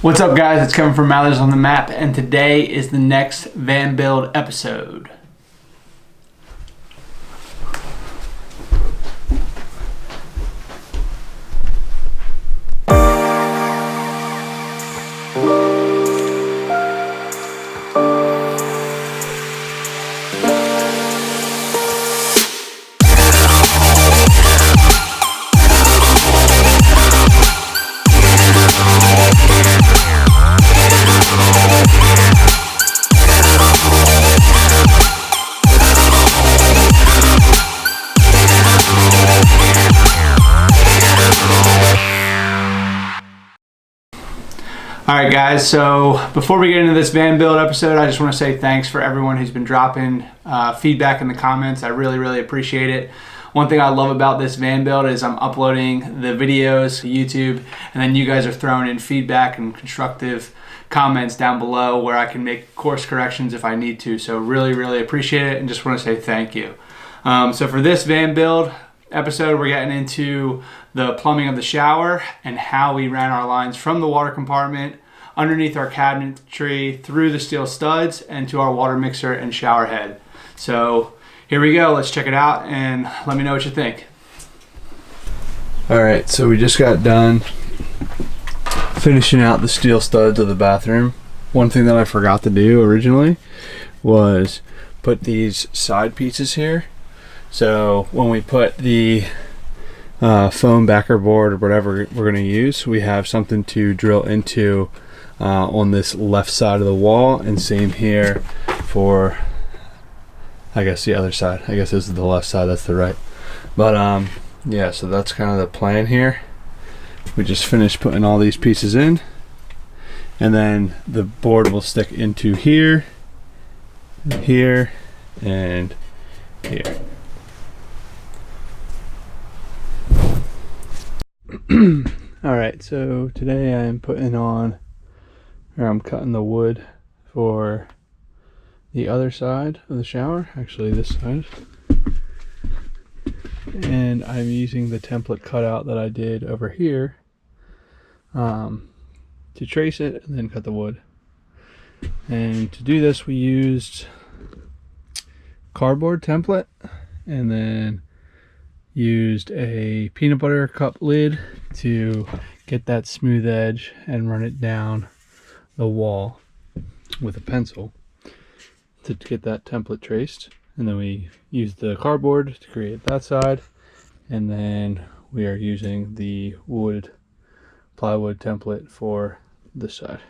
What's up, guys? It's Kevin from Mallards on the Map, and today is the next van build episode. Alright guys, so before we get into this van build episode, I just want to say thanks for everyone who's been dropping feedback in the comments. I really appreciate it. One thing I love about this van build is I'm uploading the videos to YouTube, and then you guys are throwing in feedback and constructive comments down below where I can make course corrections if I need to. So really appreciate it, and just want to say thank you. So for this van build episode, we're getting into the plumbing of the shower and how we ran our lines from the water compartment underneath our cabinetry through the steel studs and to our water mixer and shower head. So here we go. Let's check it out and let me know what you think. All right, so we just got done finishing out the steel studs of the bathroom. One thing that I forgot to do originally was put these side pieces here. So when we put the foam backer board or whatever we're going to use, we have something to drill into on this left side of the wall, and same here for, I guess, the other side. I guess this is the left side, that's the right. But yeah, so that's kind of the plan here. We just finished putting all these pieces in, and then the board will stick into here, here, and here. Alright, so today I'm cutting the wood for the other side of the shower, actually this side, and I'm using the template cutout that I did over here to trace it and then cut the wood. And to do this we used cardboard template and then used a peanut butter cup lid to get that smooth edge and run it down the wall with a pencil to get that template traced. And then we used the cardboard to create that side, and then we are using the plywood template for this side.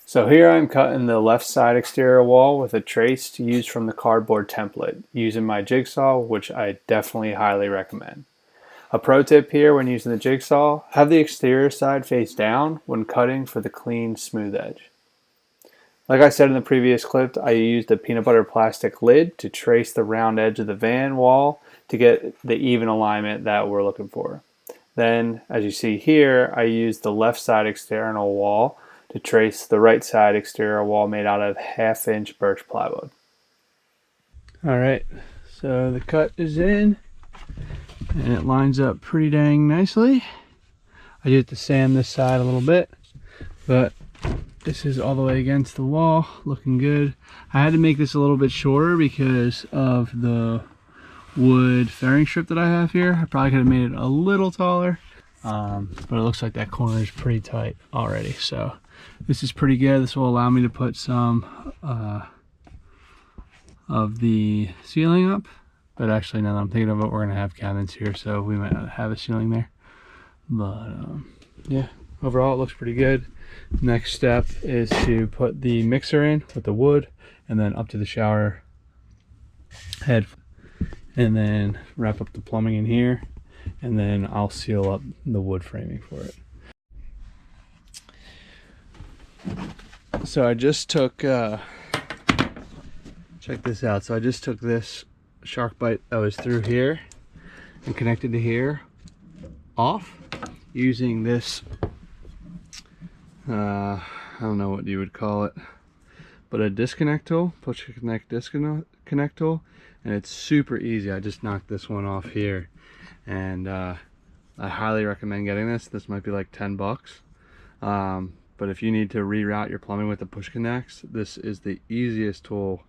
So here I'm cutting the left side exterior wall with a trace to use from the cardboard template using my jigsaw, which I definitely highly recommend. A pro tip here when using the jigsaw, have the exterior side face down when cutting for the clean, smooth edge. Like I said in the previous clip, I used a peanut butter plastic lid to trace the round edge of the van wall to get the even alignment that we're looking for. Then, as you see here, I used the left side external wall to trace the right side exterior wall made out of 1/2-inch birch plywood. Alright, so the cut is in and it lines up pretty dang nicely. I do have to sand this side a little bit, but this is all the way against the wall, looking good. I had to make this a little bit shorter because of the wood fairing strip that I have here. I probably could have made it a little taller, but it looks like that corner is pretty tight already. So this is pretty good. This will allow me to put some of the ceiling up. But actually, now that I'm thinking of it, we're going to have cabinets here, so we might not have a ceiling there. But yeah, overall it looks pretty good. Next step is to put the mixer in with the wood, and then up to the shower head, and then wrap up the plumbing in here, and then I'll seal up the wood framing for it. So I just took, check this out. So I just took this SharkBite that was through here and connected to here off using this I don't know what you would call it, but a disconnect tool, push connect disconnect tool, and it's super easy. I just knocked this one off here, and I highly recommend getting this. This might be like 10 bucks. But if you need to reroute your plumbing with the push connects, this is the easiest tool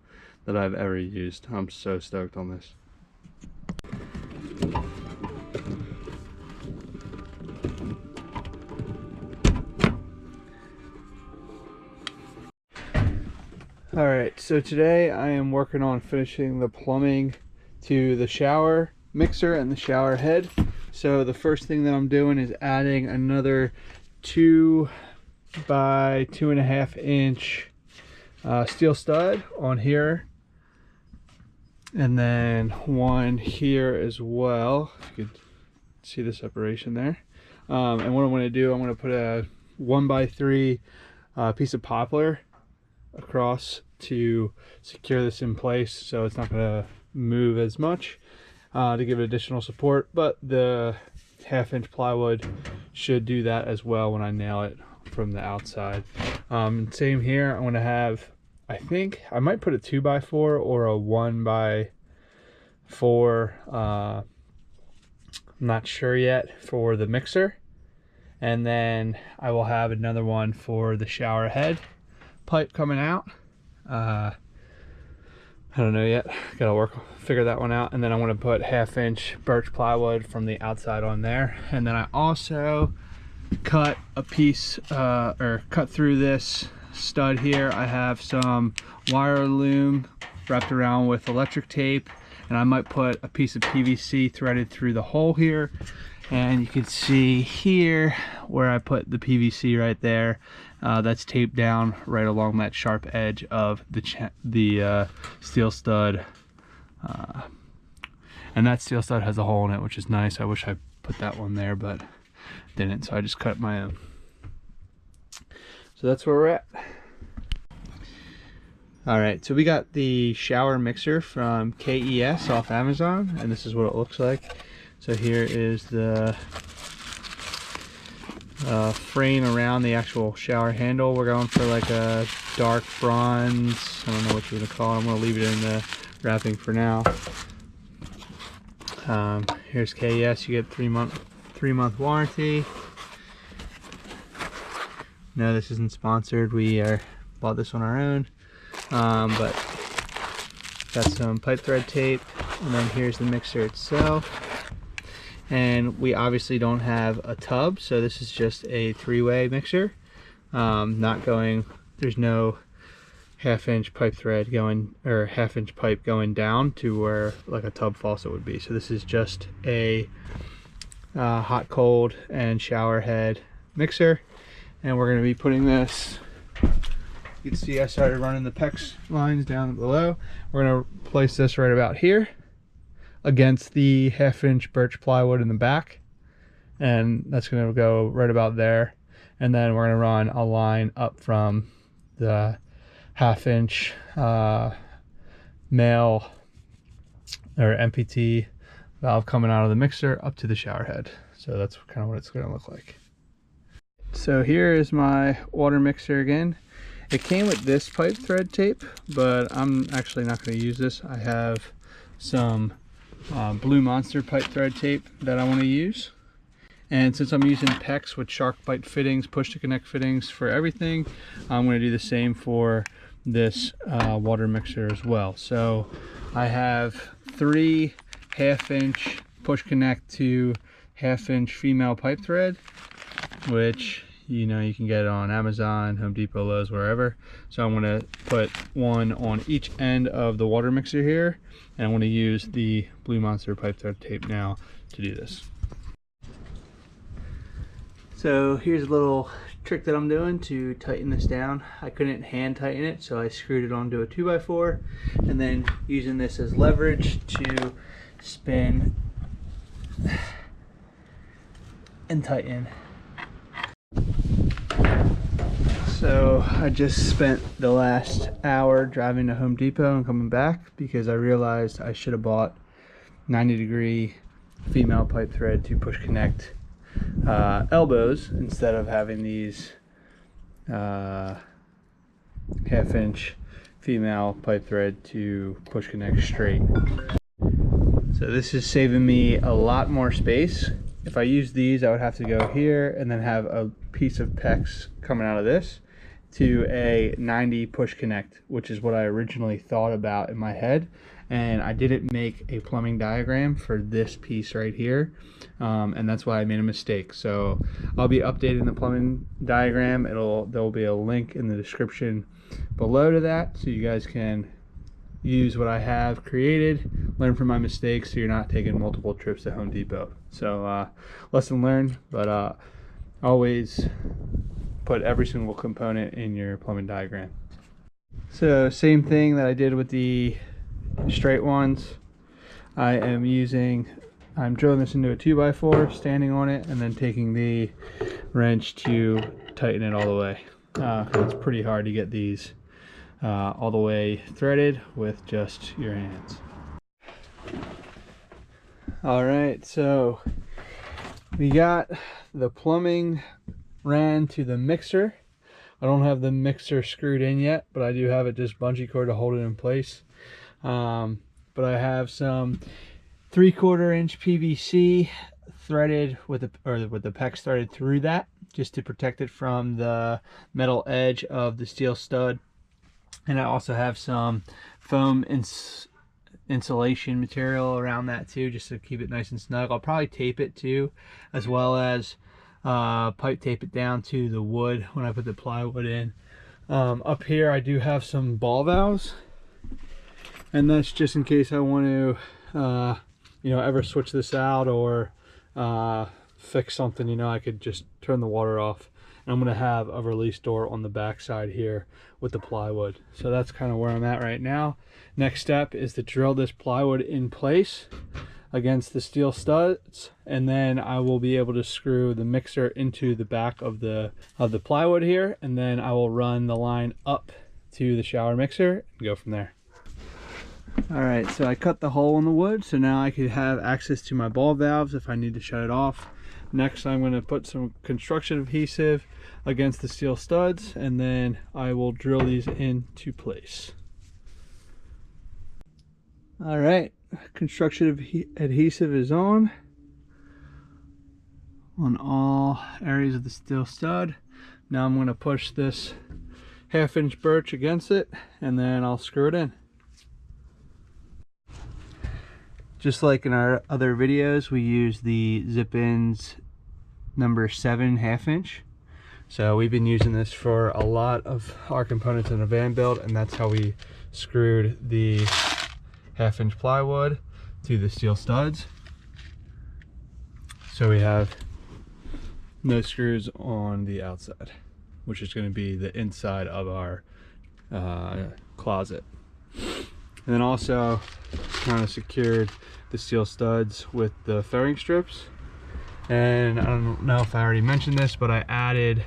that I've ever used. I'm so stoked on this. Alright, so today I am working on finishing the plumbing to the shower mixer and the shower head. So the first thing that I'm doing is adding another 2 by 2.5 inch steel stud on here, and then one here as well, if you could see the separation there. And what I'm going to do, I'm going to put a 1x3 piece of poplar across to secure this in place so it's not going to move as much, to give it additional support, but the 1/2 inch plywood should do that as well when I nail it from the outside. Same here, I'm going to have, I think I might put a 2x4 or a 1x4, I'm not sure yet, for the mixer, and then I will have another one for the shower head pipe coming out. I don't know yet, gotta figure that one out. And then I'm going to put 1/2 inch birch plywood from the outside on there, and then I also cut a piece or cut through this stud here. I have some wire loom wrapped around with electric tape, and I might put a piece of PVC threaded through the hole here. And you can see here where I put the PVC right there, that's taped down right along that sharp edge of the steel stud, and that steel stud has a hole in it, which is nice. I wish I put that one there, but didn't, so I just cut my own. So that's where we're at. All right, so we got the shower mixer from KES off Amazon, and this is what it looks like. So here is the frame around the actual shower handle. We're going for like a dark bronze, I don't know what you're gonna call it. I'm gonna leave it in the wrapping for now. Here's KES, you get 3-month warranty. No, this isn't sponsored. We bought this on our own, but got some pipe thread tape, and then here's the mixer itself. And we obviously don't have a tub, so this is just a 3-way mixer. There's no 1/2 inch pipe thread going, or 1/2 inch pipe going down to where like a tub faucet would be. So this is just a hot, cold, and shower head mixer. And we're going to be putting this, you can see I started running the PEX lines down below. We're going to place this right about here against the 1/2 inch birch plywood in the back, and that's going to go right about there. And then we're going to run a line up from the 1/2 inch male or MPT valve coming out of the mixer up to the shower head. So that's kind of what it's going to look like. So here is my water mixer again. It came with this pipe thread tape, but I'm actually not going to use this. I have some Blue Monster pipe thread tape that I want to use, and since I'm using PEX with SharkBite Fittings, push to connect fittings for everything, I'm going to do the same for this water mixer as well. So I have 3 1/2 inch push connect to 1/2 inch female pipe thread, which you can get on Amazon, Home Depot, Lowe's, wherever. So I'm going to put one on each end of the water mixer here, and I'm going to use the Blue Monster pipe thread tape now to do this. So here's a little trick that I'm doing to tighten this down. I couldn't hand tighten it, so I screwed it onto a 2x4, and then using this as leverage to spin and tighten. So I just spent the last hour driving to Home Depot and coming back because I realized I should have bought 90-degree female pipe thread to push connect elbows instead of having these 1/2 inch female pipe thread to push connect straight. So this is saving me a lot more space if I use these, I would have to go here and then have a piece of PEX coming out of this to a 90 push connect, which is what I originally thought about in my head. And I didn't make a plumbing diagram for this piece right here, and that's why I made a mistake. So I'll be updating the plumbing diagram. There'll be a link in the description below to that, so you guys can use what I have created, learn from my mistakes, so you're not taking multiple trips to Home Depot. So lesson learned, but always put every single component in your plumbing diagram. So same thing that I did with the straight ones. I'm drilling this into a 2x4, standing on it, and then taking the wrench to tighten it all the way. It's pretty hard to get these all the way threaded with just your hands. All right, so we got the plumbing ran to the mixer. I don't have the mixer screwed in yet, but I do have it just bungee cord to hold it in place. But I have some 3/4 inch PVC threaded with the PEX threaded through that, just to protect it from the metal edge of the steel stud. And I also have some foam insulation material around that too, just to keep it nice and snug. I'll probably tape it too, as well as pipe tape it down to the wood when I put the plywood in. Up here I do have some ball valves, and that's just in case I want to ever switch this out or fix something. I could just turn the water off. And I'm going to have a release door on the back side here with the plywood. So that's kind of where I'm at right now. Next step is to drill this plywood in place against the steel studs, and then I will be able to screw the mixer into the back of the plywood here, and then I will run the line up to the shower mixer and go from there. All right, so I cut the hole in the wood, so now I could have access to my ball valves if I need to shut it off. Next, I'm going to put some construction adhesive against the steel studs, and then I will drill these into place. All right, construction adhesive is on all areas of the steel stud. Now I'm going to push this 1/2 inch birch against it, and then I'll screw it in. Just like in our other videos, we use the Zip-Ins number 7 1/2 inch. So we've been using this for a lot of our components in a van build, and that's how we screwed the 1/2 inch plywood to the steel studs. So we have no screws on the outside, which is going to be the inside of our closet. And then also kind of secured the steel studs with the fairing strips. And I don't know if I already mentioned this, but I added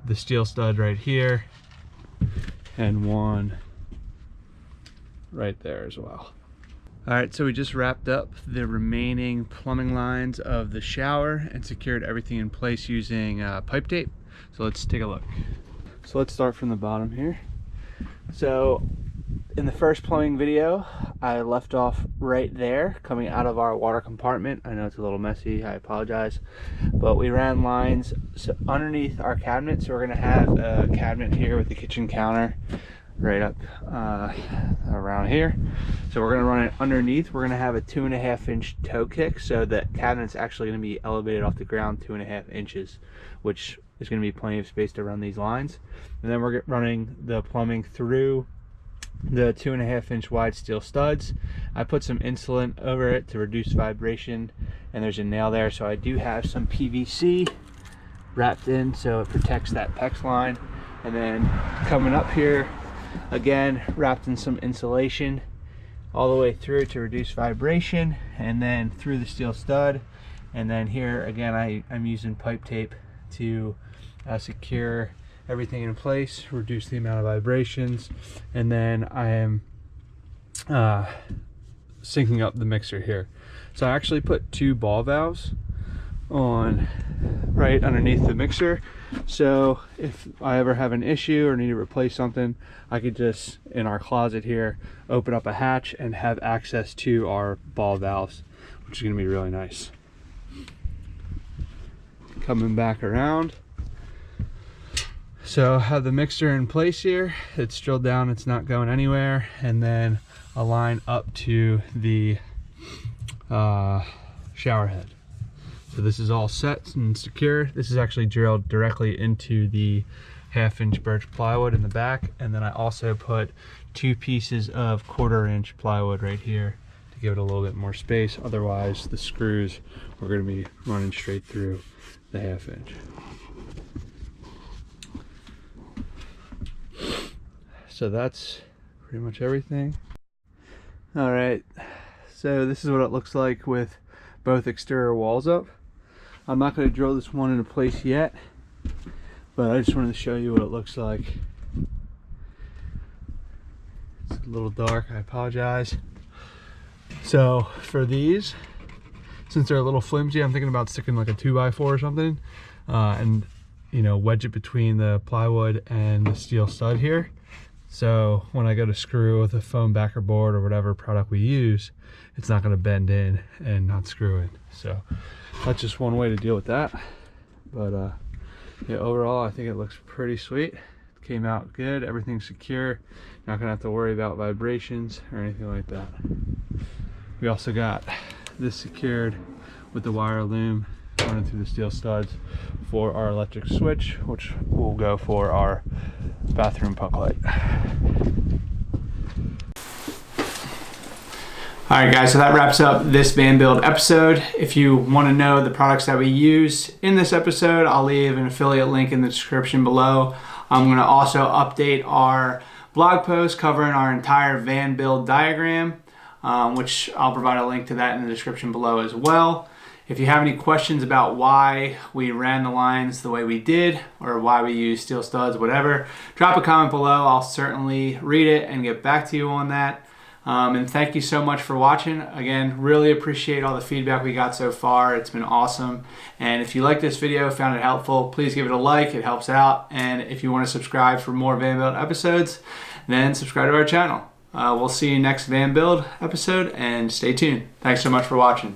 the steel stud right here and one right there as well. All right, so we just wrapped up the remaining plumbing lines of the shower and secured everything in place using pipe tape. So let's take a look. So let's start from the bottom here. So in the first plumbing video, I left off right there coming out of our water compartment. I know it's a little messy, I apologize, but we ran lines underneath our cabinet. So we're going to have a cabinet here with the kitchen counter right up around here. So we're going to run it underneath. We're going to have a 2.5 inch toe kick, so that cabinet's actually going to be elevated off the ground 2.5 inches, which is going to be plenty of space to run these lines. And then we're running the plumbing through the 2.5 inch wide steel studs. I put some insulation over it to reduce vibration, and there's a nail there, so I do have some PVC wrapped in so it protects that PEX line. And then coming up here again, wrapped in some insulation all the way through to reduce vibration, and then through the steel stud. And then here again, I'm using pipe tape to secure everything in place, reduce the amount of vibrations. And then I am syncing up the mixer here. So I actually put 2 ball valves on right underneath the mixer, so if I ever have an issue or need to replace something, I could just, in our closet here, open up a hatch and have access to our ball valves, which is going to be really nice. coming back around. So I have the mixer in place here. It's drilled down, it's not going anywhere. And then a line up to the shower head. So this is all set and secure. This is actually drilled directly into the 1/2-inch birch plywood in the back. And then I also put 2 pieces of 1/4-inch plywood right here to give it a little bit more space. Otherwise the screws are going to be running straight through the 1/2-inch. So that's pretty much everything. All right, so this is what it looks like with both exterior walls up. I'm not going to drill this one into place yet, but I just wanted to show you what it looks like. It's a little dark, I apologize. So for these, since they're a little flimsy, I'm thinking about sticking like a 2x4 or something, and you know, wedge it between the plywood and the steel stud here. So when I go to screw with a foam backer board or whatever product we use, it's not going to bend in and not screw in. So that's just one way to deal with that. But yeah, overall I think it looks pretty sweet. It came out good, everything's secure. Not gonna have to worry about vibrations or anything like that. We also got this secured with the wire loom running through the steel studs for our electric switch, which will go for our bathroom puck light. Alright guys, so that wraps up this van build episode. If you want to know the products that we use in this episode, I'll leave an affiliate link in the description below. I'm going to also update our blog post covering our entire van build diagram, which I'll provide a link to that in the description below as well. If you have any questions about why we ran the lines the way we did, or why we use steel studs, whatever, drop a comment below. I'll certainly read it and get back to you on that. And thank you so much for watching. Again, really appreciate all the feedback we got so far. It's been awesome. And if you like this video, found it helpful, please give it a like. It helps out. And if you want to subscribe for more van build episodes, then subscribe to our channel. We'll see you next van build episode, and stay tuned. Thanks so much for watching.